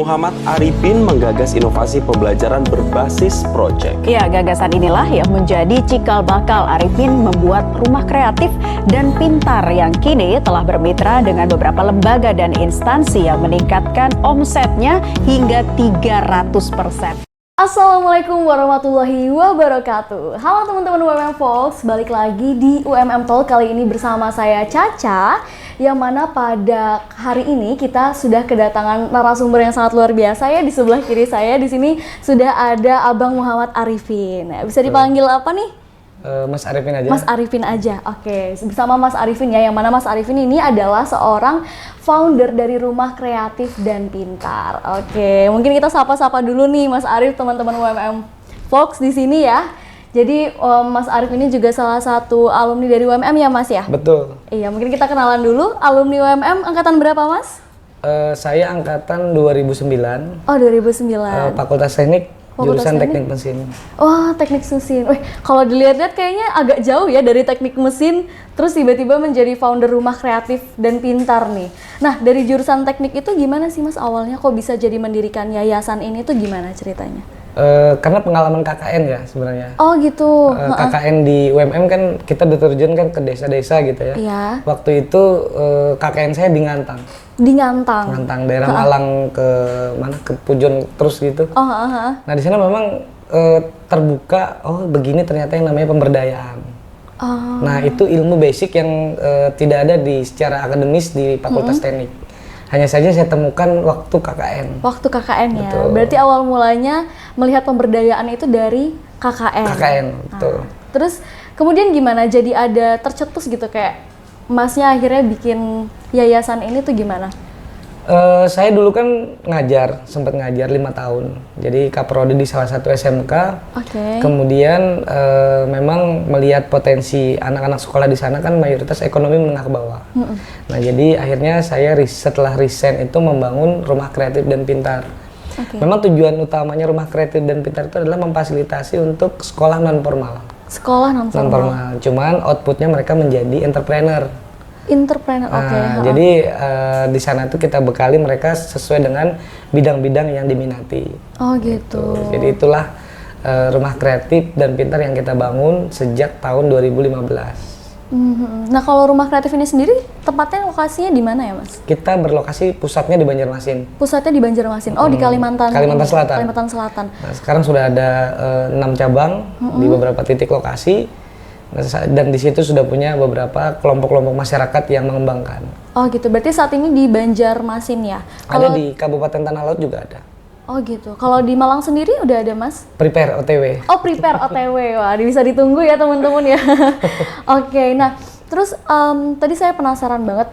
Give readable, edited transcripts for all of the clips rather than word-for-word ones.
Muhammad Arifin menggagas inovasi pembelajaran berbasis proyek. Ya, gagasan inilah yang menjadi cikal bakal Arifin membuat rumah kreatif dan pintar yang kini telah bermitra dengan beberapa lembaga dan instansi yang meningkatkan omsetnya hingga 300%. Assalamualaikum warahmatullahi wabarakatuh. Halo teman-teman UMM Folks, balik lagi di UMM Talk kali ini bersama saya Caca. Yang mana pada hari ini kita sudah kedatangan narasumber yang sangat luar biasa ya. Di sebelah kiri saya di sini sudah ada Abang Muhammad Arifin. Bisa dipanggil apa nih? Mas Arifin aja. Mas Arifin aja, oke. Bersama Mas Arifin ya, yang mana Mas Arifin ini adalah seorang founder dari Rumah Kreatif dan Pintar. Oke, mungkin kita sapa-sapa dulu nih Mas Arif, teman-teman UMM Folks di sini ya. Jadi Mas Arif ini juga salah satu alumni dari UMM ya Mas ya? Betul. Iya, mungkin kita kenalan dulu. Alumni UMM angkatan berapa Mas? Saya angkatan 2009. Oh, 2009. Fakultas Teknik. Fakultas Jurusan Teknik? Teknik Mesin. Wah, teknik mesin. Wih, kalau dilihat-lihat kayaknya agak jauh ya dari teknik mesin, terus tiba-tiba menjadi founder Rumah Kreatif dan Pintar nih. Nah, dari jurusan teknik itu gimana sih Mas awalnya kok bisa jadi mendirikan yayasan ini tuh gimana ceritanya? Karena pengalaman KKN ya sebenarnya. Oh gitu. KKN di UMM kan kita diterjun kan ke desa-desa gitu ya. Iya. Waktu itu KKN saya di Ngantang. Di Ngantang. Ngantang daerah Malang ke mana ke Pujon terus gitu. Oh, Nah di sana memang terbuka, oh begini ternyata yang namanya pemberdayaan. Oh. Nah itu ilmu basic yang tidak ada di secara akademis di Fakultas Teknik. Hanya saja saya temukan waktu KKN. Waktu KKN ya. Betul. Berarti awal mulanya melihat pemberdayaan itu dari KKN. KKN, betul. Terus kemudian gimana? Jadi ada tercetus gitu kayak Masnya akhirnya bikin yayasan ini tuh gimana? Saya dulu kan sempat ngajar 5 tahun. Jadi kaprodi di salah satu SMK. Oke. Kemudian memang melihat potensi anak-anak sekolah di sana kan mayoritas ekonomi menengah ke bawah. Nah jadi akhirnya saya setelah resign itu membangun Rumah Kreatif dan Pintar. Okay. Memang tujuan utamanya Rumah Kreatif dan Pintar itu adalah memfasilitasi untuk sekolah non formal. Sekolah non formal. Cuman outputnya mereka menjadi entrepreneur. Entrepreneur, oke. Jadi di sana tuh kita bekali mereka sesuai dengan bidang-bidang yang diminati. Oh gitu. Jadi itulah Rumah Kreatif dan Pintar yang kita bangun sejak tahun 2015. Nah kalau Rumah Kreatif ini sendiri tempatnya lokasinya di mana ya Mas? Kita berlokasi pusatnya di Banjarmasin. Pusatnya di Banjarmasin. Oh di Kalimantan. Kalimantan Selatan. Kalimantan Selatan. Nah, sekarang sudah ada 6 cabang di beberapa titik lokasi. Dan di situ sudah punya beberapa kelompok-kelompok masyarakat yang mengembangkan. Oh gitu, berarti saat ini di Banjarmasin ya? Ada di Kabupaten Tanah Laut juga ada. Oh gitu, kalau di Malang sendiri udah ada Mas? Prepare OTW. Oh prepare OTW, wah bisa ditunggu ya teman-teman ya. Oke, nah terus tadi saya penasaran banget.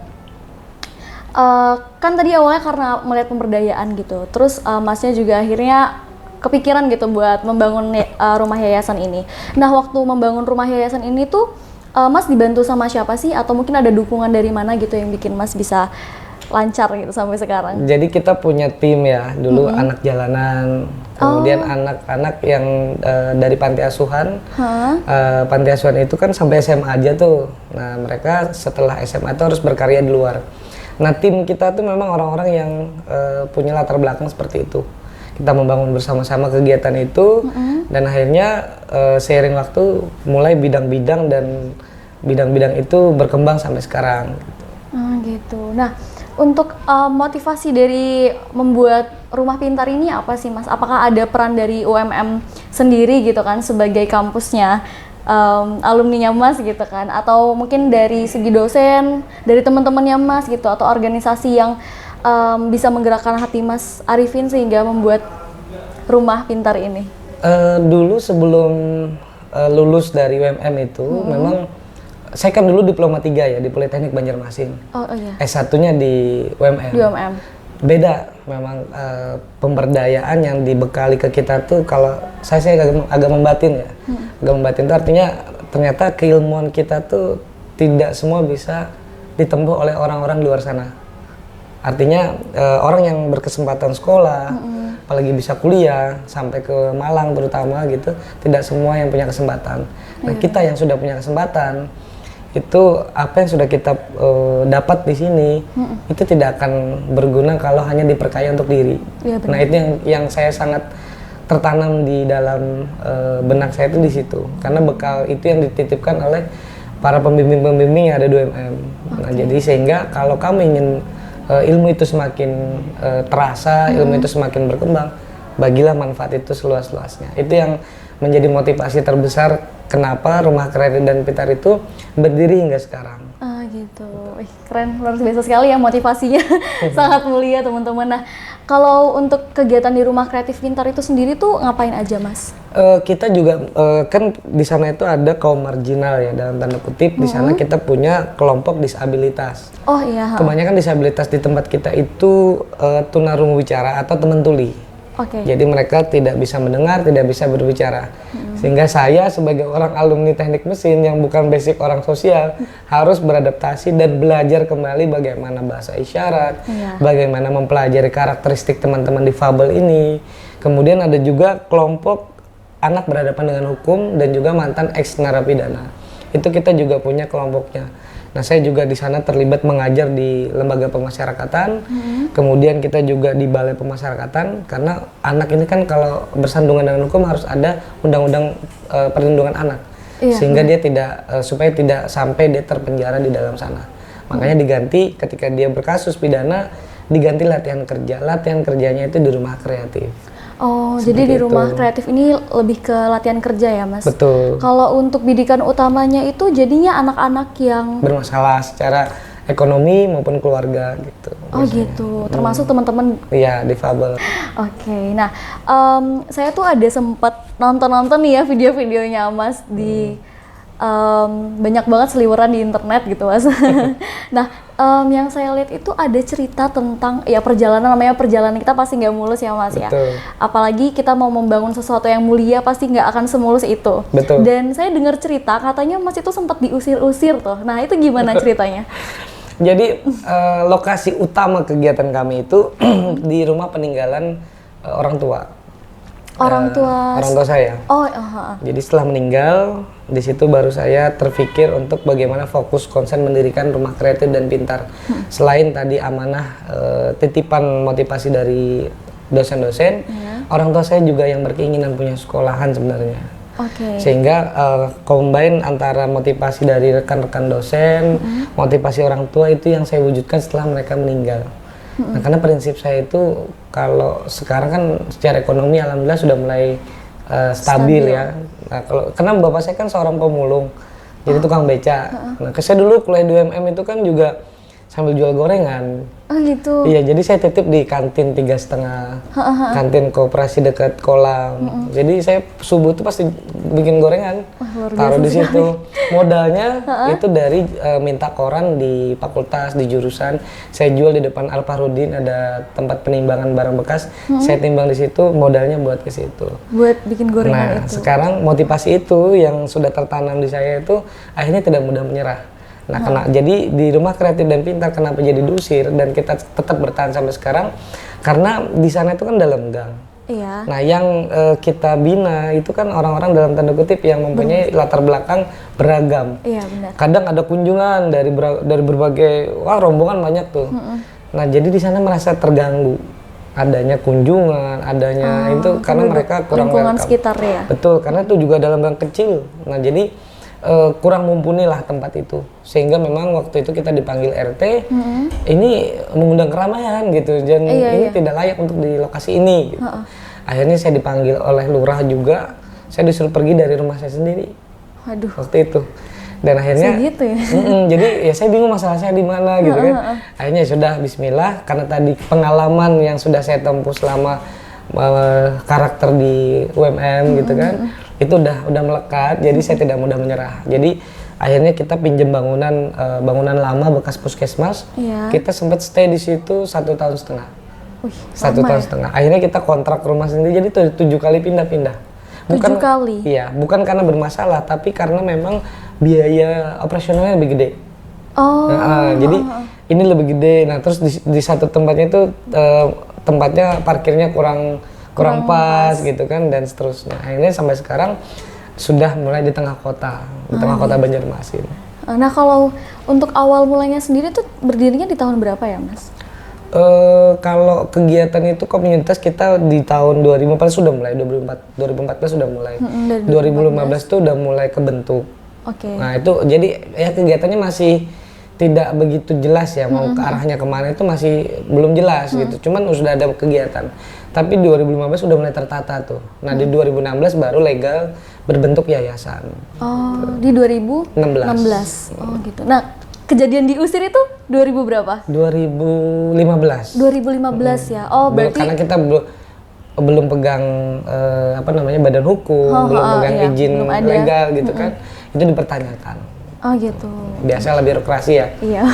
Kan tadi awalnya karena melihat pemberdayaan gitu, terus Masnya juga akhirnya kepikiran gitu buat membangun rumah yayasan ini. Nah, waktu membangun rumah yayasan ini tuh Mas dibantu sama siapa sih? Atau mungkin ada dukungan dari mana gitu yang bikin Mas bisa lancar gitu sampai sekarang? Jadi kita punya tim ya, dulu anak jalanan, kemudian anak-anak yang dari panti asuhan. Panti asuhan itu kan sampai SMA aja tuh. Nah, mereka setelah SMA itu harus berkarya di luar. Nah, tim kita tuh memang orang-orang yang punya latar belakang seperti itu. Kita membangun bersama-sama kegiatan itu dan akhirnya seiring waktu mulai bidang-bidang dan bidang-bidang itu berkembang sampai sekarang. Gitu. Nah, untuk motivasi dari membuat Rumah Pintar ini apa sih Mas? Apakah ada peran dari UMM sendiri gitu kan sebagai kampusnya, alumninya Mas gitu kan? Atau mungkin dari segi dosen, dari teman-temannya Mas gitu, atau organisasi yang bisa menggerakkan hati Mas Arifin sehingga membuat Rumah Pintar ini? Dulu sebelum lulus dari UMM itu memang saya kan dulu diploma 3 ya di Politeknik Banjarmasin. Oh iya. S1-nya di UMM. Di UMM. Beda memang pemberdayaan yang dibekali ke kita tuh kalau saya agak membatin ya. Agak membatin itu artinya ternyata keilmuan kita tuh tidak semua bisa ditempuh oleh orang-orang di luar sana. Artinya orang yang berkesempatan sekolah, apalagi bisa kuliah sampai ke Malang terutama gitu, tidak semua yang punya kesempatan. Nah kita yang sudah punya kesempatan itu apa yang sudah kita dapat di sini itu tidak akan berguna kalau hanya diperkaya untuk diri. Iya, benar. Nah itu yang saya sangat tertanam di dalam benak saya itu di situ, karena bekal itu yang dititipkan oleh para pembimbing-pembimbing yang ada di UMM. Nah jadi sehingga kalau kamu ingin ilmu itu semakin terasa, ilmu itu semakin berkembang, bagilah manfaat itu seluas-luasnya. Itu yang menjadi motivasi terbesar kenapa Rumah Kreatif dan Pintar itu berdiri hingga sekarang. Ah gitu, keren, luar biasa sekali ya motivasinya, sangat mulia teman-teman. Nah, kalau untuk kegiatan di Rumah Kreatif Pintar itu sendiri tuh ngapain aja, Mas? Kita juga kan di sana itu ada kaum marginal ya, dalam tanda kutip. Di sana kita punya kelompok disabilitas. Oh iya. Kebanyakan disabilitas di tempat kita itu tunarungu bicara atau teman tuli. Oke. Jadi mereka tidak bisa mendengar, tidak bisa berbicara. Sehingga saya sebagai orang alumni teknik mesin yang bukan basic orang sosial harus beradaptasi dan belajar kembali bagaimana bahasa isyarat, bagaimana mempelajari karakteristik teman-teman difabel ini. Kemudian ada juga kelompok anak berhadapan dengan hukum dan juga mantan ex narapidana. Itu kita juga punya kelompoknya. Nah, saya juga di sana terlibat mengajar di lembaga pemasyarakatan. Kemudian kita juga di balai pemasyarakatan, karena anak ini kan kalau bersandungan dengan hukum harus ada undang-undang perlindungan anak. Sehingga dia tidak supaya tidak sampai dia terpenjara di dalam sana. Makanya diganti ketika dia berkasus pidana, diganti latihan kerja. Latihan kerjanya itu di Rumah Kreatif. Oh, Seperti jadi di itu. Rumah Kreatif ini lebih ke latihan kerja ya, Mas? Betul. Kalau untuk bidikan utamanya itu jadinya anak-anak yang Bermasalah secara ekonomi maupun keluarga gitu. oh gitu, termasuk teman-teman. Iya, difabel. Oke, nah saya tuh ada sempat nonton-nonton nih ya video-videonya Mas di banyak banget seliweran di internet gitu Mas. Nah, yang saya lihat itu ada cerita tentang ya perjalanan, namanya perjalanan kita pasti nggak mulus ya Mas. Betul. Ya. Apalagi kita mau membangun sesuatu yang mulia pasti nggak akan semulus itu. Betul. Dan saya dengar cerita katanya Mas itu sempat diusir-usir tuh. Nah itu gimana ceritanya? Jadi lokasi utama kegiatan kami itu di rumah peninggalan orang tua. Orang tua saya. Oh, Jadi setelah meninggal, di situ baru saya terpikir untuk bagaimana fokus konsen mendirikan Rumah Kreatif dan Pintar. Selain tadi amanah titipan motivasi dari dosen-dosen, orang tua saya juga yang berkeinginan punya sekolahan sebenarnya. Oke. Sehingga combine antara motivasi dari rekan-rekan dosen, motivasi orang tua itu yang saya wujudkan setelah mereka meninggal. Nah, karena prinsip saya itu kalau sekarang kan secara ekonomi alhamdulillah sudah mulai stabil ya. Nah, karena bapak saya kan seorang pemulung, jadi tukang beca. Nah, saya dulu kuliah di UMM itu kan juga sambil jual gorengan. Oh gitu. Iya, jadi saya titip di kantin 3,5, kantin koperasi dekat kolam. Jadi saya subuh tuh pasti bikin gorengan, taruh di situ. Modalnya itu dari minta koran di fakultas, di jurusan. Saya jual di depan Al-Fahrudin, ada tempat penimbangan barang bekas. Saya timbang di situ, modalnya buat ke situ. Buat bikin gorengan Nah, itu. sekarang motivasi itu yang sudah tertanam di saya itu akhirnya tidak mudah menyerah. Nah, jadi di Rumah Kreatif dan Pintar kenapa jadi diusir dan kita tetap bertahan sampai sekarang? Karena di sana itu kan dalam gang. Iya. Nah, yang kita bina itu kan orang-orang dalam tanda kutip yang mempunyai latar belakang beragam. Iya benar. Kadang ada kunjungan dari berbagai, rombongan banyak tuh. Nah, jadi di sana merasa terganggu adanya kunjungan, adanya itu karena mereka kurang lingkungan welcome. sekitar ya. Betul, karena itu juga dalam gang kecil. Nah, jadi kurang mumpuni lah tempat itu, sehingga memang waktu itu kita dipanggil RT, ini mengundang keramaian gitu, dan ini tidak layak untuk di lokasi ini. Gitu. Akhirnya saya dipanggil oleh lurah juga, saya disuruh pergi dari rumah saya sendiri. Waduh. Waktu itu, dan akhirnya, segitu ya? Jadi ya saya bingung masalah saya di mana gitu kan. Akhirnya sudah Bismillah, karena tadi pengalaman yang sudah saya tempuh selama karakter di UMM gitu kan. Itu udah melekat, jadi saya tidak mudah menyerah. Jadi akhirnya kita pinjam bangunan lama bekas puskesmas. Kita sempat stay di situ 1,5 tahun. 1,5 tahun. Akhirnya kita kontrak rumah sendiri, jadi 7 kali pindah-pindah. 7 kali? Iya, bukan karena bermasalah, tapi karena memang biaya operasionalnya lebih gede. Jadi ini lebih gede. Nah, terus di satu tempatnya itu tempatnya parkirnya kurang pas gitu kan, dan seterusnya. Akhirnya sampai sekarang sudah mulai di tengah kota, Banjarmasin. Nah kalau untuk awal mulainya sendiri tuh berdirinya di tahun berapa ya Mas? Kalau kegiatan itu komunitas kita di tahun 2014 sudah mulai, 2014 sudah mulai. 2015 tuh udah mulai kebentuk. Oke. Nah itu jadi ya kegiatannya masih tidak begitu jelas ya, mau ke arahnya kemana itu masih belum jelas gitu. Cuman sudah ada kegiatan. Tapi 2015 sudah mulai tertata tuh. Nah di 2016 baru legal berbentuk yayasan. Oh di 2016. Oh gitu. Nah kejadian diusir itu 2000 berapa? 2015. 2015 ya. Oh berarti Karena kita belum pegang badan hukum, belum pegang iya, izin belum ada. legal gitu kan. Itu dipertanyakan. Oh gitu. Biasa lah birokrasi ya. Iya.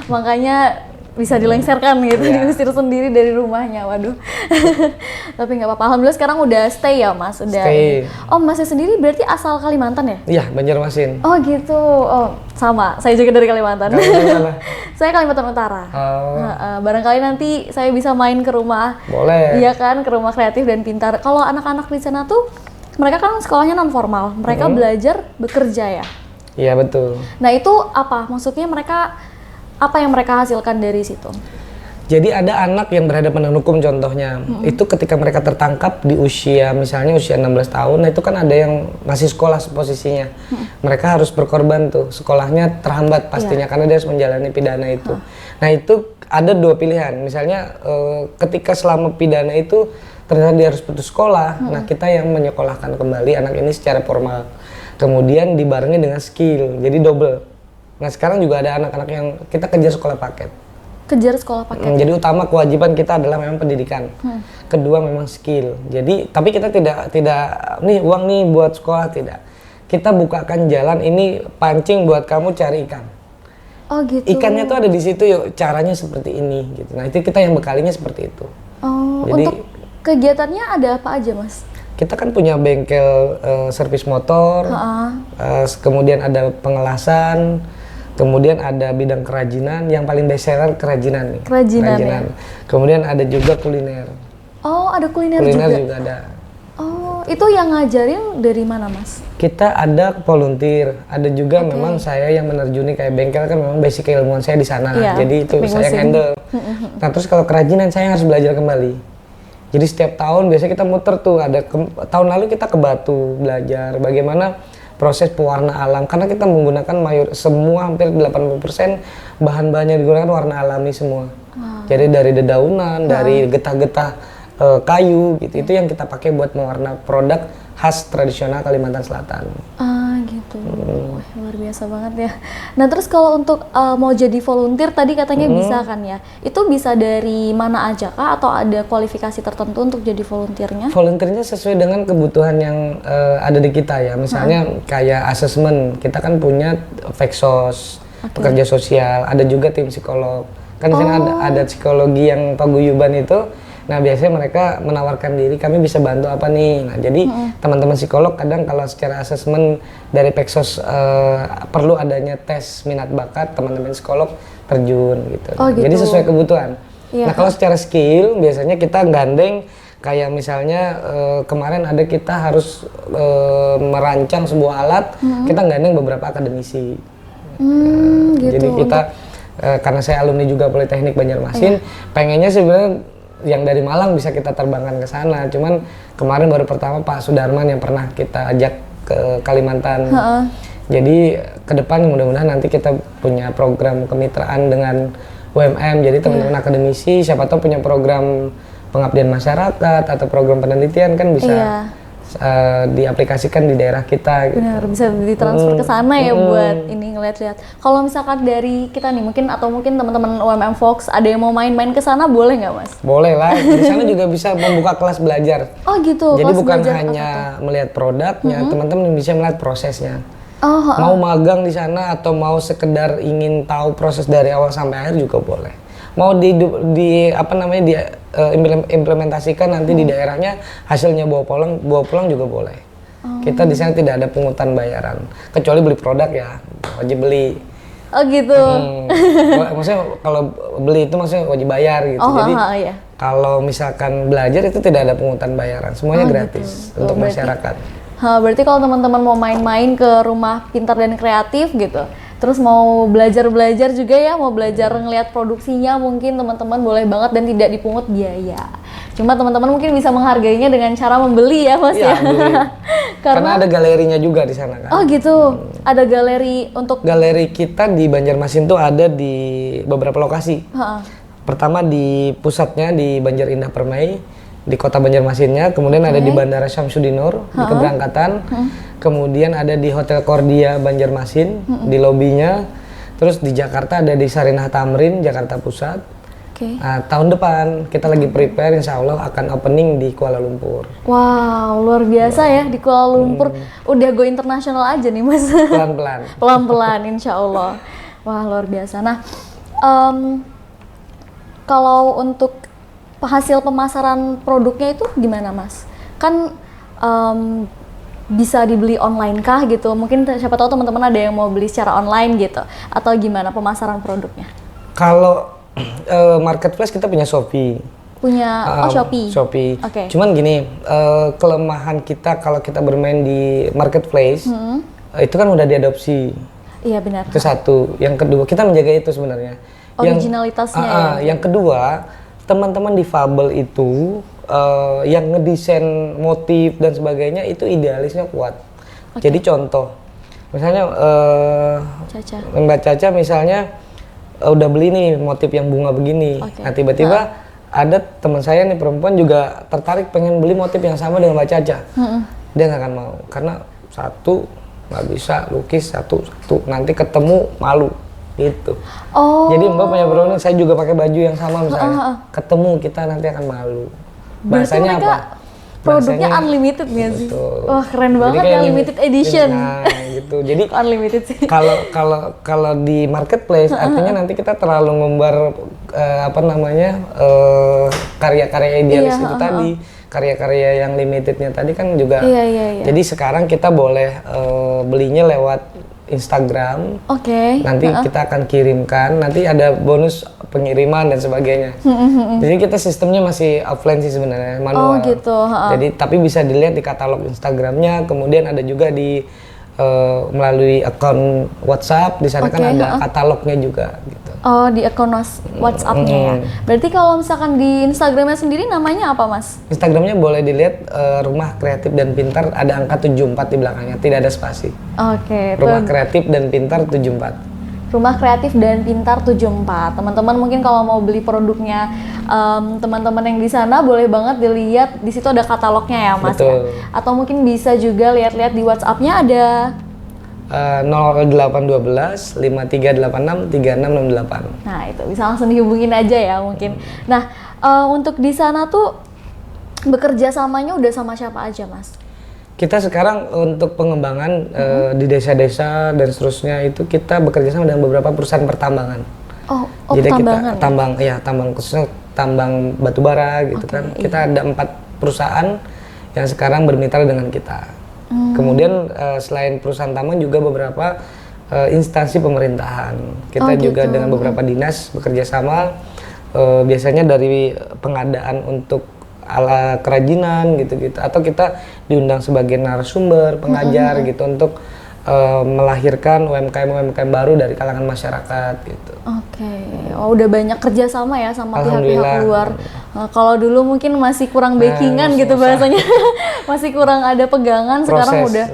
Makanya bisa dilengsarkan gitu, diusir sendiri dari rumahnya. Waduh. Tapi nggak apa-apa. Alhamdulillah sekarang udah stay ya Mas, udah. Stay. Oh Masnya sendiri berarti asal Kalimantan ya? Iya, Banjarmasin. Oh gitu. Oh sama. Saya juga dari Kalimantan. Saya Kalimantan Utara. Barangkali nanti saya bisa main ke rumah. Boleh. Iya kan, ke rumah kreatif dan pintar. Kalau anak-anak di sana tuh, mereka kan sekolahnya non formal. Mereka belajar bekerja ya. Iya betul. Nah itu apa? Maksudnya mereka apa yang mereka hasilkan dari situ? Jadi ada anak yang berhadapan dengan hukum contohnya, itu ketika mereka tertangkap di usia misalnya usia 16 tahun, nah itu kan ada yang masih sekolah posisinya. Mereka harus berkorban tuh, sekolahnya terhambat pastinya karena dia harus menjalani pidana itu. Nah itu ada dua pilihan, misalnya ketika selama pidana itu ternyata dia harus putus sekolah, nah kita yang menyekolahkan kembali anak ini secara formal. Kemudian dibarengi dengan skill, jadi double. Nah sekarang juga ada anak-anak yang kita kejar sekolah paket. Kejar sekolah paket. Jadi utama kewajiban kita adalah memang pendidikan. Kedua memang skill. Jadi tapi kita tidak nih uang nih buat sekolah, tidak. Kita bukakan jalan ini pancing buat kamu cari ikan. Oh gitu. Ikannya tuh ada di situ yuk, caranya seperti ini gitu. Nah itu kita yang bekalinya seperti itu. Oh Jadi, untuk kegiatannya ada apa aja Mas? Kita kan punya bengkel servis motor, kemudian ada pengelasan, kemudian ada bidang kerajinan, yang paling best seller kerajinan nih. Kerajinan. Ya? Kemudian ada juga kuliner. Oh ada kuliner juga ada. Oh itu yang ngajarin dari mana Mas? Kita ada volunteer, ada juga memang saya yang menerjuni kayak bengkel kan memang basic keilmuan saya di sana, jadi itu saya yang handle. Nah terus kalau kerajinan saya harus belajar kembali. Jadi setiap tahun biasanya kita muter tuh, tahun lalu kita ke Batu belajar bagaimana proses pewarna alam, karena kita menggunakan semua hampir 80% bahan-bahan yang digunakan warna alami semua. Jadi dari dedaunan, dari getah-getah kayu gitu, itu yang kita pakai buat mewarna produk khas tradisional Kalimantan Selatan. Gitu. Wah, luar biasa banget ya. Nah terus kalau untuk mau jadi volunteer tadi katanya bisa kan ya? Itu bisa dari mana aja kah atau ada kualifikasi tertentu untuk jadi volunteernya? Volunteernya sesuai dengan kebutuhan yang ada di kita ya. Misalnya kayak asesmen, kita kan punya Veksos, pekerja sosial, ada juga tim psikolog. Kan di sana ada psikologi yang paguyuban itu. Nah biasanya mereka menawarkan diri, kami bisa bantu apa nih. Nah jadi teman-teman psikolog kadang kalau secara asesmen dari Peksos perlu adanya tes minat bakat, teman-teman psikolog terjun gitu. Jadi sesuai kebutuhan. Nah kalau secara skill biasanya kita gandeng kayak misalnya kemarin ada kita harus merancang sebuah alat, kita gandeng beberapa akademisi. Gitu. Jadi kita karena saya alumni juga Politeknik Banjarmasin, pengennya sebenarnya yang dari Malang bisa kita terbangkan ke sana. Cuman kemarin baru pertama Pak Sudarman yang pernah kita ajak ke Kalimantan. Jadi ke depan mudah-mudahan nanti kita punya program kemitraan dengan UMM. Jadi teman-teman akademisi siapa tahu punya program pengabdian masyarakat atau program penelitian kan bisa diaplikasikan di daerah kita. Benar, bisa ditransfer ke sana ya buat ini ngeliat-liat. Kalau misalkan dari kita nih mungkin teman-teman UMM Fox ada yang mau main-main ke sana boleh nggak Mas? Boleh lah. Di sana juga bisa membuka kelas belajar. Oh gitu. Jadi bukan hanya melihat produknya, teman-teman bisa melihat prosesnya. Oh, mau magang di sana atau mau sekedar ingin tahu proses dari awal sampai akhir juga boleh. Mau implementasikan nanti di daerahnya hasilnya bawa pulang juga boleh. Kita di sana tidak ada pungutan bayaran kecuali beli produk ya wajib beli. Oh gitu. Maksudnya kalau beli itu maksudnya wajib bayar gitu. Jadi kalau misalkan belajar itu tidak ada pungutan bayaran, semuanya gratis untuk masyarakat. Berarti kalau teman-teman mau main-main ke rumah pintar dan kreatif gitu, terus mau belajar juga ya, mau belajar ngelihat produksinya, mungkin teman-teman boleh banget dan tidak dipungut biaya. Cuma teman-teman mungkin bisa menghargainya dengan cara membeli ya Mas ya. Beli. Karena ada galerinya juga di sana kan. Oh gitu, ada galeri untuk Galeri kita di Banjarmasin tuh ada di beberapa lokasi. Pertama di pusatnya di Banjar Indah Permai, di kota Banjarmasinnya, kemudian ada di Bandara Syamsuddinur di keberangkatan, kemudian ada di Hotel Kordia Banjarmasin di lobinya, terus di Jakarta ada di Sarinah Tamrin Jakarta Pusat. Nah, tahun depan kita lagi prepare, insya Allah akan opening di Kuala Lumpur. Wow, luar biasa ya di Kuala Lumpur. Udah go internasional aja nih Mas. Pelan-pelan. Pelan-pelan insya Allah. Wah luar biasa. Nah, kalau untuk hasil pemasaran produknya itu gimana Mas? Kan bisa dibeli online kah gitu? Mungkin siapa tahu teman-teman ada yang mau beli secara online gitu, atau gimana pemasaran produknya? Kalau marketplace kita punya Shopee. Shopee. Shopee. Cuman gini, kelemahan kita kalau kita bermain di marketplace itu kan udah diadopsi. Iya benar. Itu satu. Yang kedua, kita menjaga itu sebenarnya. Originalitasnya. Yang kedua, teman-teman difabel itu yang ngedesain motif dan sebagainya itu idealisnya kuat. Jadi contoh, misalnya Mbak Caca misalnya udah beli nih motif yang bunga begini. Nah tiba-tiba ada teman saya nih perempuan juga tertarik pengen beli motif yang sama dengan Mbak Caca. Dia nggak akan mau karena satu nggak bisa lukis satu nanti ketemu malu gitu. Jadi Mbak punya problem, saya juga pakai baju yang sama misalnya, ketemu kita nanti akan malu. Bahasanya apa? Produknya unlimited nggak sih? Wah keren banget ya, limited edition. Nah gitu. Jadi unlimited sih. Kalau di marketplace artinya nanti kita terlalu ngumbar karya-karya idealis itu tadi, karya-karya yang limitednya tadi kan juga. Jadi sekarang kita boleh belinya lewat Instagram. Nanti kita akan kirimkan, nanti ada bonus pengiriman dan sebagainya. Jadi kita sistemnya masih offline sih sebenarnya, manual. Jadi tapi bisa dilihat di katalog Instagramnya, kemudian ada juga di melalui akun WhatsApp, di sana kan ada katalognya juga gitu. Oh, di akun WhatsApp-nya ya. Berarti kalau misalkan di Instagramnya sendiri namanya apa Mas? Instagramnya boleh dilihat Rumah Kreatif dan Pintar, ada angka 74 di belakangnya, tidak ada spasi. Rumah Kreatif dan Pintar 74. Rumah Kreatif dan Pintar 74. Teman-teman mungkin kalau mau beli produknya teman-teman yang di sana boleh banget dilihat, di situ ada katalognya ya Mas. Ya? Atau mungkin bisa juga lihat-lihat di WhatsApp-nya ada 0812 5386 3668. Nah, itu bisa langsung dihubungin aja ya mungkin. Nah, untuk di sana tuh bekerja samanya udah sama siapa aja Mas? Kita sekarang untuk pengembangan di desa-desa dan seterusnya itu kita bekerja sama dengan beberapa perusahaan pertambangan. Jadi kita tambang khususnya tambang batu bara gitu kan. Kita ada 4 perusahaan yang sekarang bermitra dengan kita. Kemudian selain perusahaan tambang juga beberapa instansi pemerintahan. Kita juga dengan beberapa dinas bekerja sama, biasanya dari pengadaan untuk ala kerajinan gitu-gitu, atau kita diundang sebagai narasumber, pengajar gitu untuk melahirkan UMKM baru dari kalangan masyarakat gitu. Udah banyak kerjasama ya sama pihak-pihak luar. Kalau dulu mungkin masih kurang backingan gitu bahasanya, masih kurang ada pegangan. Sekarang udah,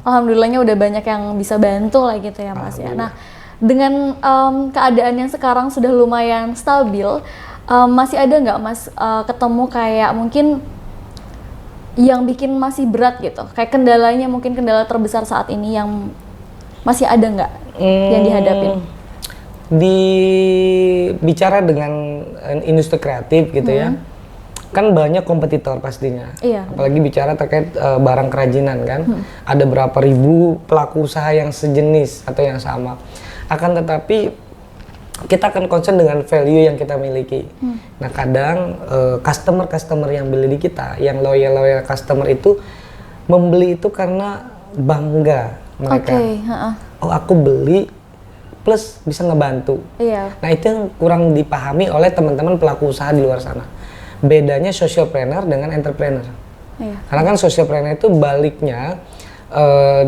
alhamdulillahnya udah banyak yang bisa bantu lah gitu ya Mas ya. Nah, dengan keadaan yang sekarang sudah lumayan stabil, masih ada nggak Mas ketemu kayak mungkin yang bikin masih berat gitu, kayak kendalanya, mungkin kendala terbesar saat ini yang masih ada nggak yang dihadapin? Bicara dengan industri kreatif gitu ya, kan banyak kompetitor pastinya. Apalagi bicara terkait barang kerajinan kan, ada berapa ribu pelaku usaha yang sejenis atau yang sama. Akan tetapi kita akan concern dengan value yang kita miliki. Nah kadang customer yang beli di kita, yang loyal customer itu membeli itu karena bangga mereka. Oh aku beli plus bisa ngebantu. Nah itu yang kurang dipahami oleh teman-teman pelaku usaha di luar sana. Bedanya socialpreneur dengan entrepreneur. Karena kan socialpreneur itu baliknya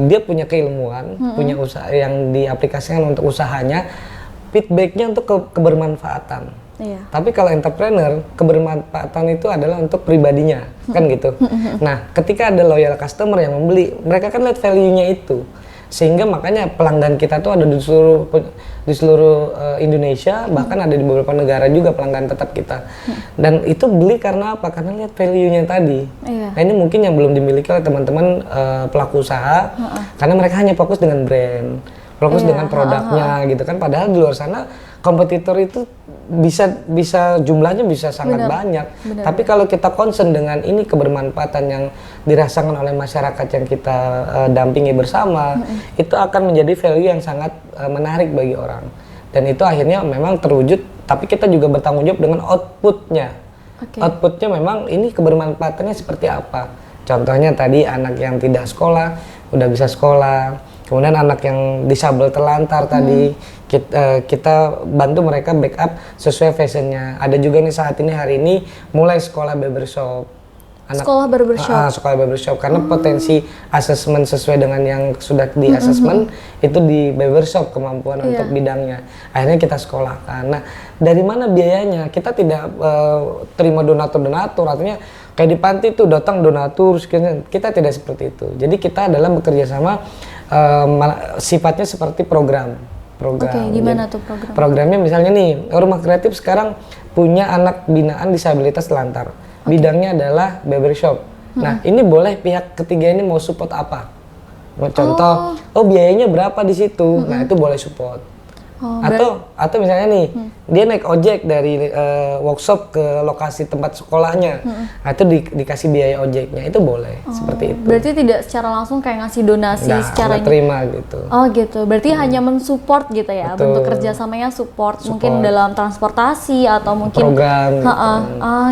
dia punya keilmuan, punya usaha yang diaplikasikan untuk usahanya, feedbacknya untuk kebermanfaatan. Iya. Tapi kalau entrepreneur, kebermanfaatan itu adalah untuk pribadinya, kan gitu. Nah, ketika ada loyal customer yang membeli, mereka kan lihat value-nya itu. Sehingga makanya pelanggan kita tuh ada di seluruh Indonesia, bahkan ada di beberapa negara juga pelanggan tetap kita. Dan itu beli karena apa? Karena lihat value-nya tadi. Iya. Nah, ini mungkin yang belum dimiliki oleh teman-teman pelaku usaha, karena mereka hanya fokus dengan brand, fokus dengan produknya gitu kan. Padahal di luar sana kompetitor itu bisa jumlahnya bisa sangat banyak. Tapi kalau kita concern dengan ini kebermanfaatan yang dirasakan oleh masyarakat yang kita dampingi bersama, itu akan menjadi value yang sangat menarik bagi orang. Dan itu akhirnya memang terwujud, tapi kita juga bertanggung jawab dengan outputnya. Outputnya memang ini kebermanfaatannya seperti apa. Contohnya tadi anak yang tidak sekolah, udah bisa sekolah. Kemudian anak yang disabel terlantar tadi, kita bantu mereka backup sesuai fashionnya. Ada juga nih saat ini hari ini mulai sekolah barbershop. Sekolah barbershop. Sekolah barbershop karena potensi asesmen sesuai dengan yang sudah di asesmen itu di barbershop kemampuan untuk bidangnya. Akhirnya kita sekolahkan. Nah, dari mana biayanya? Kita tidak terima donatur, artinya kayak di panti tuh datang donatur, kita tidak seperti itu. Jadi kita adalah bekerja sama sifatnya seperti program. Oke, gimana tuh program? Programnya misalnya nih, Rumah Kreatif sekarang punya anak binaan disabilitas telantar. Bidangnya adalah barbershop. Nah, ini boleh pihak ketiga ini mau support apa? Contoh, biayanya berapa di situ? Nah, itu boleh support. Atau misalnya nih, dia naik ojek dari workshop ke lokasi tempat sekolahnya, nah itu dikasih biaya ojeknya, itu boleh seperti itu. Berarti tidak secara langsung kayak ngasih donasi secara terima gitu. Oh gitu, berarti hanya mensupport gitu ya, bentuk kerjasamanya support, mungkin dalam transportasi atau mungkin program.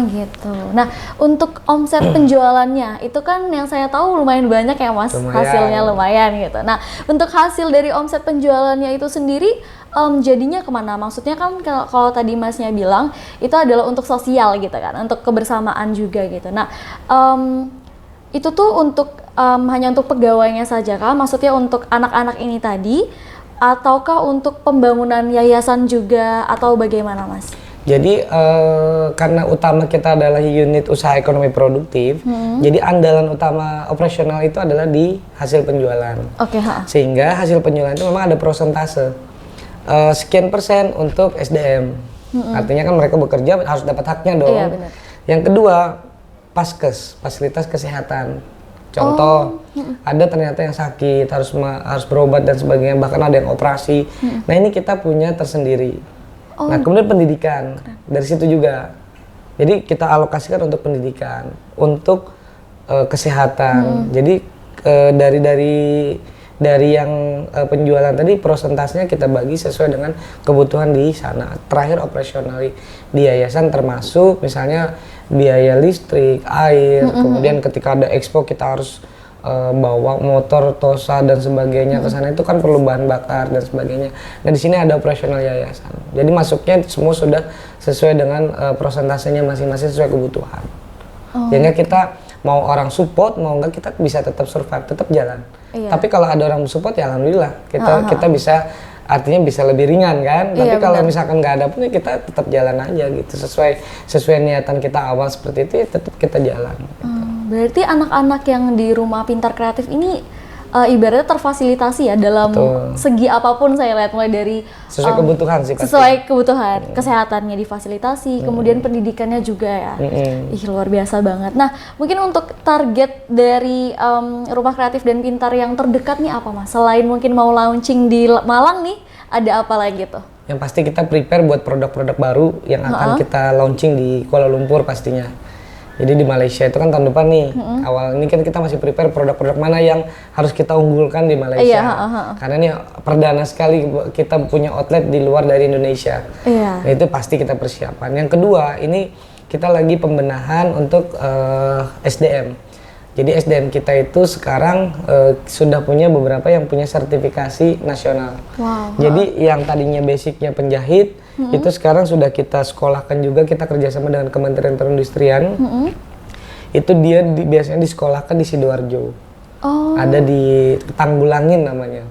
Gitu. Nah, untuk omset penjualannya itu kan yang saya tahu lumayan banyak ya Mas, hasilnya lumayan gitu. Nah, untuk hasil dari omset penjualannya itu sendiri jadinya kemana? Maksudnya kan kalau tadi Masnya bilang itu adalah untuk sosial gitu kan, untuk kebersamaan juga gitu. Nah, itu tuh untuk hanya untuk pegawainya saja kah? Maksudnya untuk anak-anak ini tadi, ataukah untuk pembangunan yayasan juga, atau bagaimana Mas? Jadi karena utama kita adalah unit usaha ekonomi produktif, jadi andalan utama operasional itu adalah di hasil penjualan. Sehingga hasil penjualan itu memang ada persentase. Sekian persen untuk SDM, artinya kan mereka bekerja harus dapat haknya dong. Iya, benar. Yang kedua, paskes, fasilitas kesehatan. Contoh, ada ternyata yang sakit harus berobat dan sebagainya, bahkan ada yang operasi. Nah, ini kita punya tersendiri. Nah, kemudian pendidikan dari situ juga. Jadi kita alokasikan untuk pendidikan, untuk kesehatan. Jadi dari yang penjualan tadi prosentasenya kita bagi sesuai dengan kebutuhan di sana. Terakhir operasional di yayasan termasuk misalnya biaya listrik, air, kemudian ketika ada expo kita harus bawa motor, tosa dan sebagainya ke sana, itu kan perlu bahan bakar dan sebagainya. Nah, di sini ada operasional yayasan. Jadi masuknya semua sudah sesuai dengan prosentasenya masing-masing sesuai kebutuhan. Sehingga kita mau orang support mau enggak kita bisa tetap survive, tetap jalan. Tapi kalau ada orang support ya alhamdulillah kita bisa, artinya bisa lebih ringan kan. Tapi kalau misalkan nggak ada pun ya kita tetap jalan aja gitu, sesuai niatan kita awal seperti itu ya tetap kita jalan. Berarti anak-anak yang di Rumah Pintar Kreatif ini ibaratnya terfasilitasi ya dalam segi apapun, saya lihat mulai dari sesuai kebutuhan sih pasti. Sesuai kebutuhan, kesehatannya difasilitasi, kemudian pendidikannya juga ya. Ih, luar biasa banget. Nah, mungkin untuk target dari Rumah Kreatif dan Pintar yang terdekat nih apa Mas? Selain mungkin mau launching di Malang nih, ada apa lagi tuh? Yang pasti kita prepare buat produk-produk baru yang akan kita launching di Kuala Lumpur pastinya. Jadi di Malaysia itu kan tahun depan nih, awal ini kan kita masih prepare produk-produk mana yang harus kita unggulkan di Malaysia. Karena ini perdana sekali kita punya outlet di luar dari Indonesia. Nah, itu pasti kita persiapan. Yang kedua, ini kita lagi pembenahan untuk SDM. Jadi SDM kita itu sekarang sudah punya beberapa yang punya sertifikasi nasional. Jadi yang tadinya basicnya penjahit, itu sekarang sudah kita sekolahkan juga, kita kerjasama dengan Kementerian Perindustrian. Itu dia biasanya disekolahkan di Sidoarjo. Oh. Ada di Tanggulangin namanya.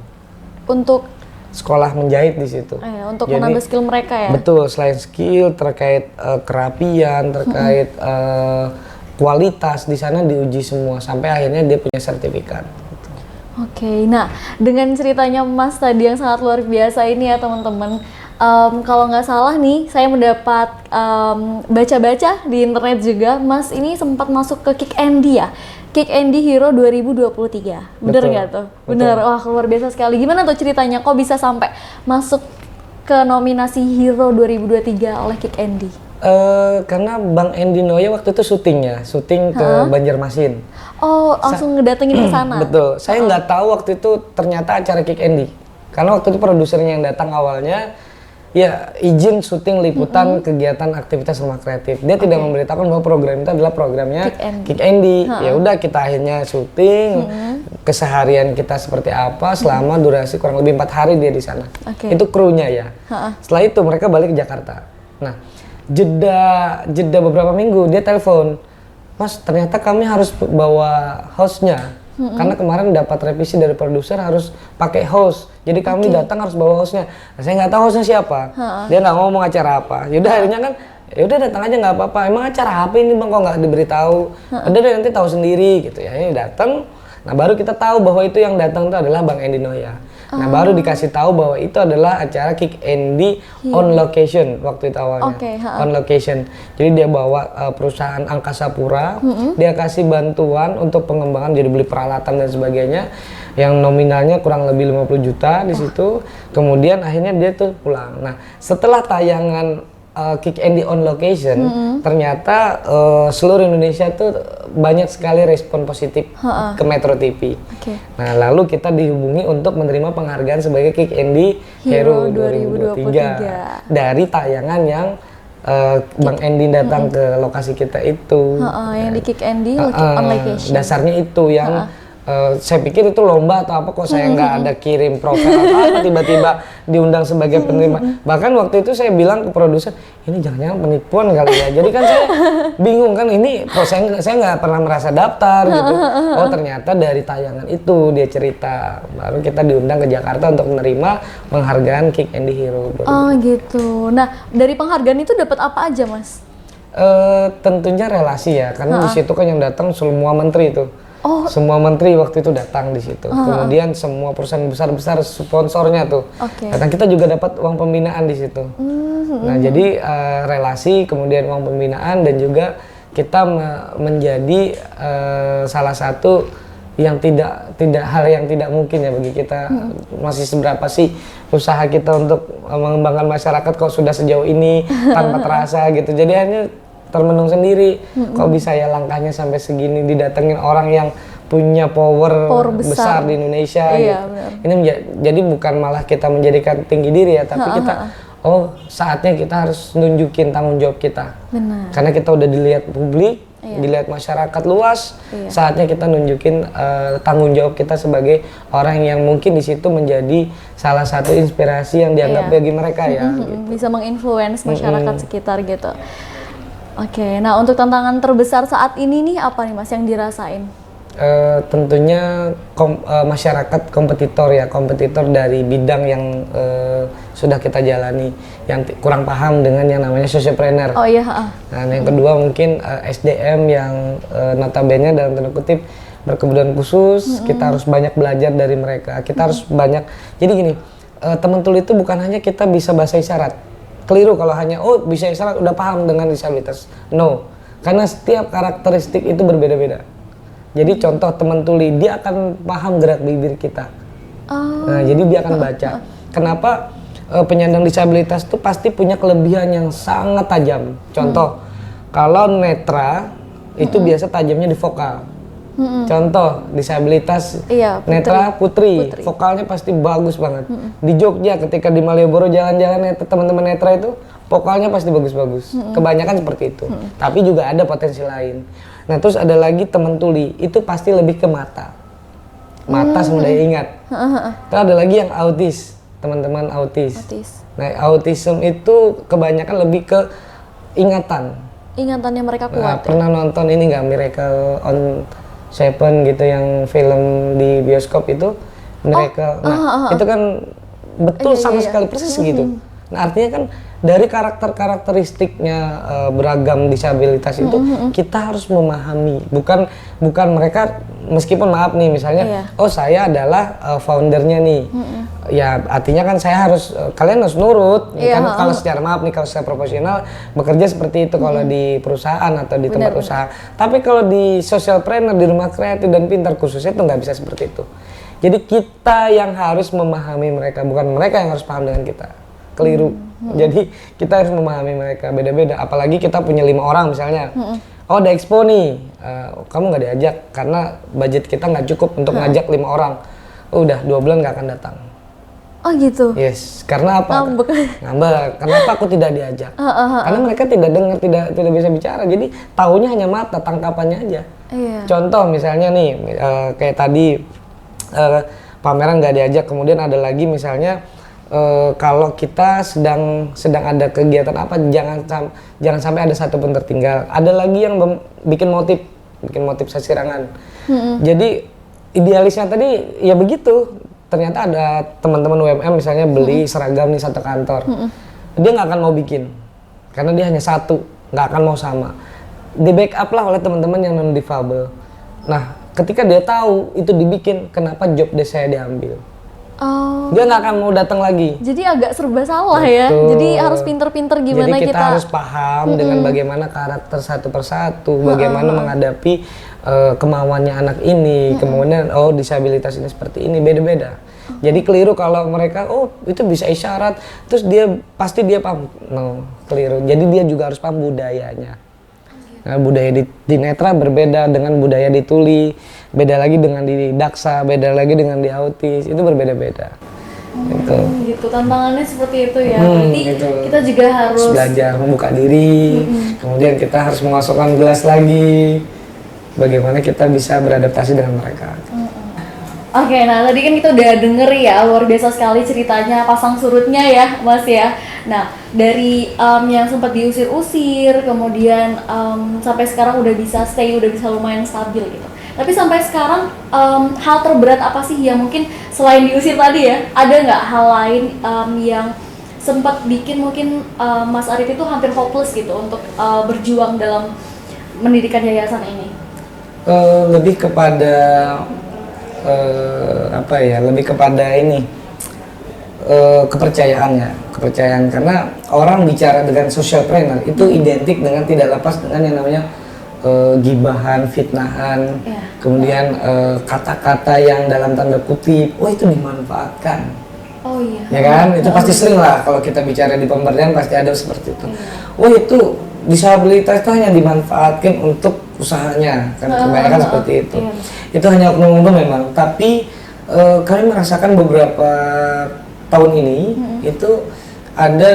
Untuk Sekolah menjahit di situ. untuk Jadi, menambah skill mereka ya. Betul, selain skill terkait kerapian, terkait kualitas, di sana diuji semua sampai akhirnya dia punya sertifikat. Oke, nah dengan ceritanya Mas tadi yang sangat luar biasa ini ya teman-teman, kalau nggak salah nih saya mendapat baca-baca di internet juga, Mas ini sempat masuk ke Kick Andy ya, Kick Andy Hero 2023, bener Betul, nggak tuh? Bener, wah luar biasa sekali. Gimana tuh ceritanya kok bisa sampai masuk ke nominasi Hero 2023 oleh Kick Andy? Karena Bang Andy Noya waktu itu syuting ke Banjarmasin. Oh, langsung ngedatengin ke sana? Betul, saya nggak tahu waktu itu ternyata acara Kick Andy. Karena waktu itu produsernya yang datang awalnya, ya izin syuting liputan kegiatan aktivitas rumah kreatif. Dia tidak memberitakan bahwa program itu adalah programnya Kick Andy. Ya udah kita akhirnya syuting, keseharian kita seperti apa selama durasi kurang lebih 4 hari dia di sana. Itu krunya ya. Setelah itu mereka balik ke Jakarta. Nah, jeda beberapa minggu dia telepon, Mas ternyata kami harus bawa hostnya karena kemarin dapat revisi dari produser harus pakai host, jadi kami datang harus bawa hostnya. Nah, saya nggak tahu hostnya siapa, dia nggak ngomong acara apa. Yaudah akhirnya kan, yaudah datang aja nggak apa-apa. Emang acara apa ini bang kok nggak diberitahu? Udah deh nanti tahu sendiri gitu ya. Ini datang, nah baru kita tahu bahwa itu yang datang itu adalah Bang Andy Noya. Nah baru dikasih tahu bahwa itu adalah acara Kick Andy on location waktu itu awalnya. On location. Jadi dia bawa perusahaan angkasa pura, dia kasih bantuan untuk pengembangan, jadi beli peralatan dan sebagainya yang nominalnya kurang lebih 50 juta di situ. Kemudian akhirnya dia tuh pulang. Nah setelah tayangan Kick Andy on location, ternyata seluruh Indonesia tuh banyak sekali respon positif ke Metro TV. Nah, lalu kita dihubungi untuk menerima penghargaan sebagai Kick Andy Hero 2023 dari tayangan yang Bang Andy datang ke lokasi kita itu. Yang di Kick Andy on location. Dasarnya itu yang saya pikir itu lomba atau apa, kok saya nggak ada kirim profil apa tiba-tiba diundang sebagai penerima. Bahkan waktu itu saya bilang ke produser, ini jangan-jangan penipuan kali ya. Jadi kan saya bingung kan, ini kok saya nggak pernah merasa daftar gitu. Oh ternyata dari tayangan itu dia cerita, baru kita diundang ke Jakarta untuk menerima penghargaan Kick Andy Hero. Oh gitu. Nah dari penghargaan itu dapat apa aja Mas? Tentunya relasi ya, karena di situ kan yang datang semua menteri itu. Semua menteri waktu itu datang di situ. Kemudian semua perusahaan besar-besar sponsornya tuh. Dan kita juga dapat uang pembinaan di situ. Nah, jadi relasi, kemudian uang pembinaan, dan juga kita menjadi salah satu yang tidak hal yang tidak mungkin ya bagi kita. Masih seberapa sih usaha kita untuk mengembangkan masyarakat kok sudah sejauh ini tanpa terasa gitu. Jadi hanya termenung sendiri, kok bisa ya langkahnya sampai segini, didatengin orang yang punya power besar di Indonesia gitu. Ini jadi bukan malah kita menjadikan tinggi diri ya, tapi kita saatnya kita harus nunjukin tanggung jawab kita. Karena kita udah dilihat publik, dilihat masyarakat luas, saatnya kita nunjukin tanggung jawab kita sebagai orang yang mungkin di situ menjadi salah satu inspirasi yang dianggap bagi mereka ya. Gitu. Bisa menginfluence masyarakat sekitar gitu. Oke, nah untuk tantangan terbesar saat ini nih apa nih Mas yang dirasain? Tentunya masyarakat kompetitor dari bidang yang sudah kita jalani, yang kurang paham dengan yang namanya sociopreneur. Nah yang kedua mungkin SDM yang notabene dalam tanda kutip berkebutuhan khusus, kita harus banyak belajar dari mereka, kita harus banyak, jadi gini, teman tuli itu bukan hanya kita bisa bahasa isyarat. Keliru kalau hanya bisa isyarat udah paham dengan disabilitas. No, karena setiap karakteristik itu berbeda-beda. Jadi contoh teman tuli, dia akan paham gerak bibir kita. Nah, jadi dia akan baca. Kenapa penyandang disabilitas itu pasti punya kelebihan yang sangat tajam. Contoh, kalau netra itu biasa tajamnya di vokal. Contoh disabilitas netra putri, vokalnya pasti bagus banget. Di Jogja ketika di Malioboro jalan-jalan teman-teman netra itu vokalnya pasti bagus-bagus. Kebanyakan seperti itu. Tapi juga ada potensi lain. Nah terus ada lagi teman tuli, itu pasti lebih ke mata. Mata sama daya ingat. Terus ada lagi yang autis, teman-teman autis. Nah autism itu kebanyakan lebih ke ingatan. Ingatannya mereka kuat. Pernah nonton ini nggak, Miracle on Seven gitu yang film di bioskop itu mereka, itu kan betul sama sekali persis gitu. Nah artinya kan dari karakteristiknya beragam disabilitas itu kita harus memahami, bukan mereka meskipun maaf nih misalnya, oh saya adalah foundernya nih, ya artinya kan saya harus kalian harus nurut, kan kalau secara maaf nih kalau saya profesional bekerja seperti itu kalau di perusahaan atau di tempat usaha, tapi kalau di socialpreneur di rumah kreatif dan pintar khususnya itu nggak bisa seperti itu. Jadi kita yang harus memahami mereka, bukan mereka yang harus paham dengan kita. Keliru. Jadi kita harus memahami mereka beda-beda. Apalagi kita punya 5 orang misalnya. Oh ada expo nih, kamu nggak diajak karena budget kita nggak cukup untuk ngajak 5 orang. Oh, udah 2 bulan nggak akan datang. Oh gitu. Yes, karena apa? Ngambek. Kenapa aku tidak diajak? Karena mereka tidak dengar, tidak bisa bicara. Jadi taunya hanya mata, tangkapannya aja. Contoh misalnya nih, kayak tadi pameran nggak diajak, kemudian ada lagi misalnya. Kalau kita sedang ada kegiatan apa, jangan sampai ada satu pun tertinggal. Ada lagi yang bikin motif sasirangan. Jadi idealisnya tadi ya begitu. Ternyata ada teman-teman UMM misalnya beli seragam nih satu kantor. Dia nggak akan mau bikin karena dia hanya satu, nggak akan mau sama. Di backup lah oleh teman-teman yang non difabel. Nah, ketika dia tahu itu dibikin, kenapa job desk saya diambil? Oh. Dia nggak akan mau datang lagi. Jadi agak serba salah ya. Jadi harus pinter-pinter gimana Jadi kita harus paham dengan bagaimana karakter satu persatu, bagaimana menghadapi kemauannya anak ini, kemudian oh disabilitas ini seperti ini, beda-beda. Jadi keliru kalau mereka oh itu bisa isyarat, terus pasti dia paham. No, keliru. Jadi dia juga harus paham budayanya. Nah, budaya di netra berbeda dengan budaya di tuli, beda lagi dengan di daksa, beda lagi dengan di autis, itu berbeda-beda. Gitu tantangannya seperti itu ya. Berarti gitu. kita juga harus belajar membuka diri, kemudian kita harus mengosongkan gelas lagi, bagaimana kita bisa beradaptasi dengan mereka. Oke, nah tadi kan kita udah denger ya, luar biasa sekali ceritanya pasang surutnya ya Mas ya. Nah dari yang sempat diusir-usir, kemudian sampai sekarang udah bisa stay, udah bisa lumayan stabil gitu. Tapi sampai sekarang hal terberat apa sih yang mungkin selain diusir tadi ya, ada nggak hal lain yang sempat bikin mungkin Mas Arif itu hampir hopeless gitu untuk berjuang dalam mendirikan yayasan ini? Lebih kepada lebih kepada ini kepercayaan karena orang bicara dengan socialpreneur itu identik dengan tidak lepas dengan yang namanya gibahan, fitnahan, kemudian kata-kata yang dalam tanda kutip, oh itu dimanfaatkan. Oh iya. Ya kan, itu pasti sering lah kalau kita bicara di pemberdayaan pasti ada seperti itu. Oh itu disabilitas itu hanya dimanfaatkan untuk usahanya, kan kebanyakan seperti itu. Itu hanya oknum-oknum memang, tapi kami merasakan beberapa tahun ini itu ada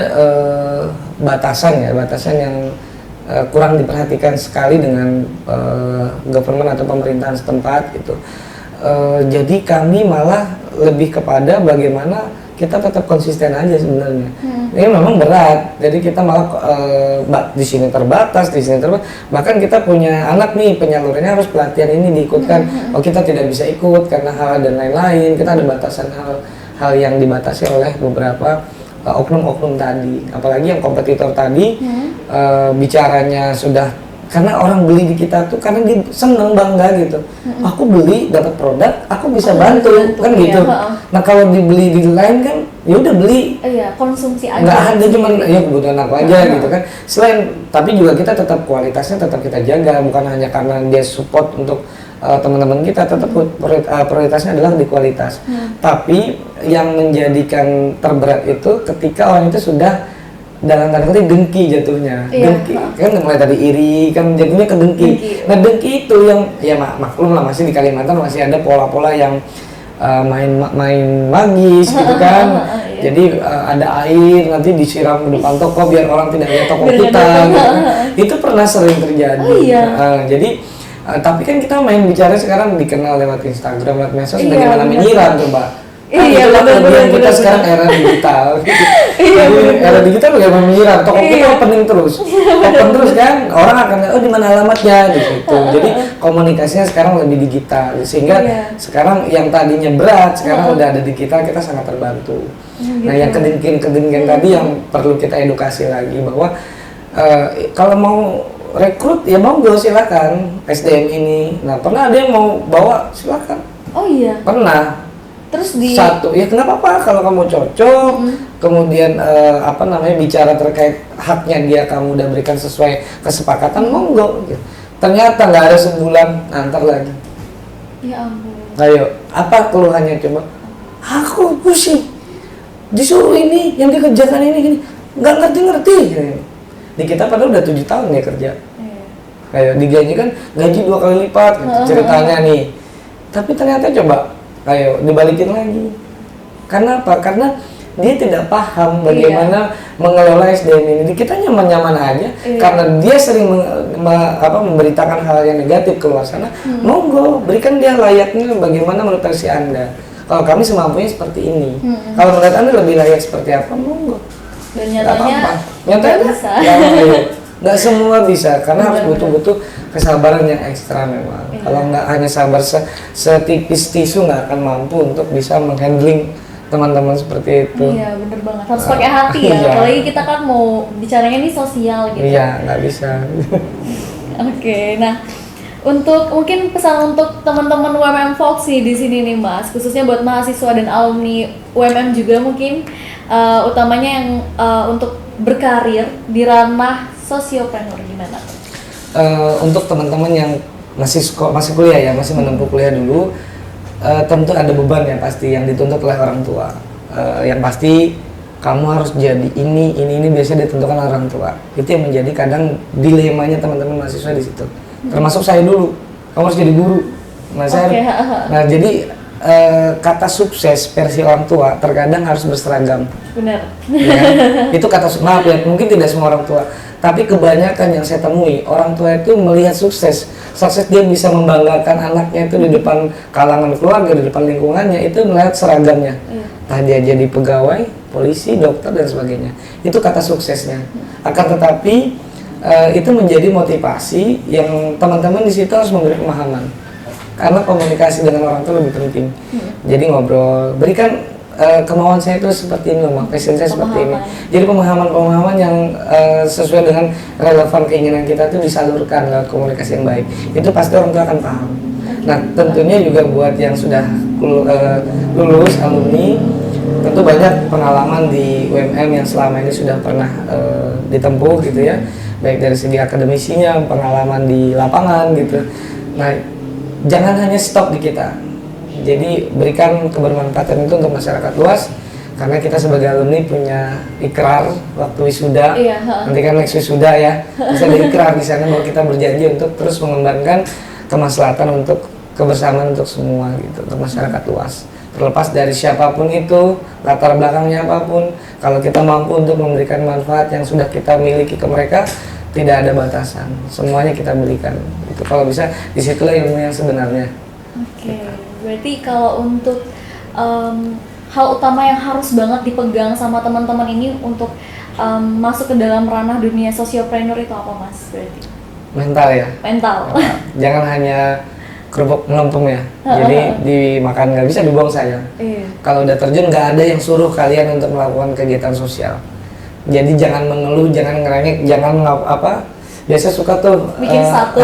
batasan yang kurang diperhatikan sekali dengan government atau pemerintahan setempat gitu. Jadi kami malah lebih kepada bagaimana kita tetap konsisten aja sebenarnya. Ini memang berat, jadi kita malah di sini terbatas, bahkan kita punya anak nih penyalurannya harus pelatihan ini diikutkan. Oh kita tidak bisa ikut karena hal dan lain-lain. Kita ada batasan hal yang dibatasi oleh beberapa oknum-oknum tadi. Apalagi yang kompetitor tadi bicaranya sudah. Karena orang beli di kita tuh karena dia seneng, bangga gitu. Aku beli dapat produk, aku bisa bantu kan gitu. Nah kalau dibeli di lain kan ya udah beli. Iya, konsumsi aja. Nggak ada cuman ya kebutuhan aku aja gitu kan. Selain tapi juga kita tetap kualitasnya tetap kita jaga, bukan hanya karena dia support untuk teman-teman kita, tetap prioritasnya adalah di kualitas. Tapi yang menjadikan terberat itu ketika orang itu sudah dalam tanda kutip dengki jatuhnya, dengki kan mulai tadi iri kan jatuhnya ke dengki. Nah dengki itu yang ya maklum lah masih di Kalimantan masih ada pola-pola yang main magis gitu kan. Jadi ada air nanti disiram di depan toko biar orang tidak lihat toko kita. Gitu. Itu pernah sering terjadi. Jadi tapi kan kita main bicara sekarang dikenal lewat Instagram, lewat medsos bagaimana menyiram coba. Iya, itulah benar, kelebihan benar, kita benar. sekarang era digital. Iya, Jadi benar. era digital udah menyerang. Toko kita Iya. opening terus, open terus kan. Orang akan oh di mana alamatnya di situ. Jadi komunikasinya sekarang lebih digital. Sehingga Iya. sekarang yang tadinya berat sekarang udah ada di kita sangat terbantu. Nah, yang kedengkin tadi yang perlu kita edukasi lagi bahwa kalau mau rekrut ya monggo silakan SDM ini. Nah, pernah ada yang mau bawa silakan. Oh iya. Pernah. Terus di Satu, ya kenapa apa kalau kamu cocok, kemudian apa namanya bicara terkait haknya dia kamu udah berikan sesuai kesepakatan monggo. Gitu. Ternyata nggak ada sebulan, antar lagi. Ya ampun. Ayo, apa keluhannya coba? Aku pusing, disuruh ini, yang dikerjakan ini gini, nggak ngerti. Di kita padahal udah 7 tahun ya kerja. Iya. Kayak digaji kan gaji 2 kali lipat gitu, ceritanya nih. Tapi ternyata coba, ayo dibalikin lagi. Karena apa? Karena dia tidak paham bagaimana mengelola SDM ini. Kita nyaman-nyaman aja karena dia sering memberitakan hal yang negatif keluar sana. Monggo, berikan dia layaknya bagaimana menurut versi Anda. Kalau kami semampunya seperti ini. Kalau menurut Anda lebih layak seperti apa? Monggo. Dan Nggak nyatanya apa-apa. nggak Nyatanya bisa. nggak semua bisa karena harus butuh kesabaran yang ekstra memang. Kalau nggak hanya sabar setipis tisu nggak akan mampu untuk bisa menghandling teman-teman seperti itu. Iya, bener banget. Harus pakai hati ya. Iya. Apalagi kita kan mau bicaranya ini sosial gitu. Iya, nggak bisa. Oke, nah untuk mungkin pesan untuk teman-teman UMM Foxy di sini nih Mas, khususnya buat mahasiswa dan alumni UMM juga mungkin utamanya yang untuk berkarir di ranah sosiopreneur gimana? Untuk teman-teman yang masih kuliah ya, masih menempuh kuliah dulu, tentu ada beban ya pasti yang dituntut oleh orang tua. Yang pasti kamu harus jadi ini biasanya ditentukan oleh orang tua. Itu yang menjadi kadang dilemanya teman-teman mahasiswa di situ. Termasuk saya dulu, kamu harus jadi guru. Nah, jadi kata sukses versi orang tua terkadang harus berseragam. Benar. Ya, itu kata maaf ya, mungkin tidak semua orang tua, tapi kebanyakan yang saya temui orang tua itu melihat sukses dia bisa membanggakan anaknya itu di depan kalangan keluarga, di depan lingkungannya, itu melihat seragamnya. Entah dia jadi pegawai, polisi, dokter dan sebagainya. Itu kata suksesnya. Akan tetapi itu menjadi motivasi yang teman-teman di situ harus memberi pemahaman. Karena komunikasi dengan orang itu lebih penting. Jadi ngobrol, berikan kemauan saya itu seperti ini loh, passion saya seperti ini. Jadi pemahaman-pemahaman yang sesuai dengan relevan keinginan kita itu disalurkan lewat komunikasi yang baik. Itu pasti orang tua akan paham. Nah, tentunya juga buat yang sudah lulus alumni, tentu banyak pengalaman di UMM yang selama ini sudah pernah ditempuh gitu ya, baik dari segi akademisinya, pengalaman di lapangan gitu. Nah, jangan hanya stop di kita. Jadi berikan kebermanfaatan itu untuk masyarakat luas, karena kita sebagai alumni punya ikrar waktu wisuda. Nanti kan next wisuda ya, bisa diikrar di sana bahwa kita berjanji untuk terus mengembangkan kemaslahatan untuk kebersamaan untuk semua gitu, untuk masyarakat luas. Terlepas dari siapapun itu, latar belakangnya apapun, kalau kita mampu untuk memberikan manfaat yang sudah kita miliki ke mereka, tidak ada batasan. Semuanya kita berikan. Itu kalau bisa, disitulah ilmu yang sebenarnya. Oke, berarti kalau untuk hal utama yang harus banget dipegang sama teman-teman ini untuk masuk ke dalam ranah dunia sosiopreneur itu apa Mas? Berarti Mental ya. mental. Jangan hanya kerupuk melempem ya. Jadi dimakan nggak bisa dibuang sayang. Kalau udah terjun nggak ada yang suruh kalian untuk melakukan kegiatan sosial. Jadi jangan mengeluh, jangan ngerengek, jangan biasa suka tuh bikin satu.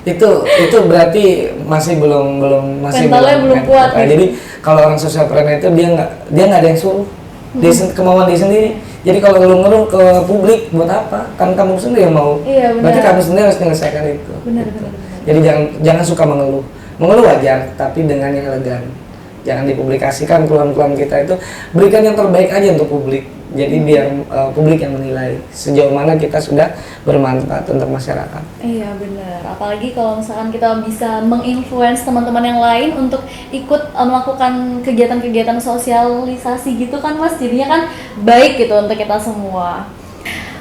Itu berarti masih belum mentalnya belum kuat. Jadi kalau orang sosialpreneur itu dia nggak ada yang suruh, kemauan dia sendiri. Jadi kalau lu ngeluh ke publik buat apa? Kan kamu sendiri yang mau. Iya, benar. Berarti kamu sendiri harus menyelesaikan itu. Benar. Jadi jangan suka mengeluh. Mengeluh wajar, tapi dengan yang elegan. Jangan dipublikasikan keluhan-keluhan kita itu. Berikan yang terbaik aja untuk publik. Jadi biar publik yang menilai sejauh mana kita sudah bermanfaat untuk masyarakat. Iya benar. Apalagi kalau misalkan kita bisa menginfluence teman-teman yang lain untuk ikut melakukan kegiatan-kegiatan sosialisasi gitu kan Mas. Jadinya kan baik gitu untuk kita semua.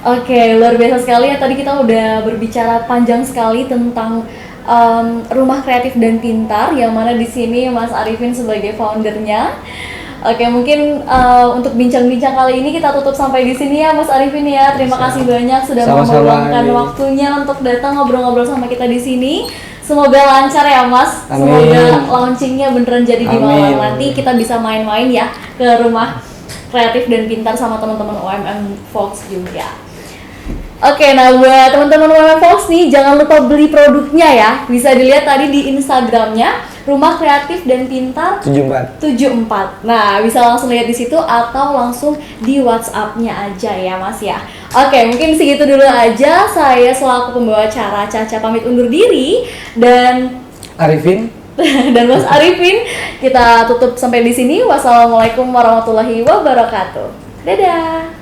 Oke, luar biasa sekali ya. Tadi kita udah berbicara panjang sekali tentang Rumah Kreatif dan Pintar, yang mana di sini Mas Arifin sebagai foundernya. Oke, mungkin untuk bincang-bincang kali ini kita tutup sampai di sini ya Mas Arifin ya. Terima kasih banyak sudah meluangkan waktunya untuk datang ngobrol-ngobrol sama kita di sini. Semoga lancar ya Mas. Amin. Semoga launchingnya beneran jadi di Malang. Nanti kita bisa main-main ya ke Rumah Kreatif dan Pintar sama teman-teman UMM Volks juga. Oke, nah buat teman-teman UMM Volks nih, jangan lupa beli produknya ya. Bisa dilihat tadi di Instagramnya Rumah Kreatif dan Pintar 74. Nah, bisa langsung lihat di situ atau langsung di WhatsApp-nya aja ya Mas ya. Oke, mungkin segitu dulu aja. Saya selaku pembawa acara Caca pamit undur diri, dan Arifin dan Mas Arifin kita tutup sampai di sini. Wassalamualaikum warahmatullahi wabarakatuh. Dadah.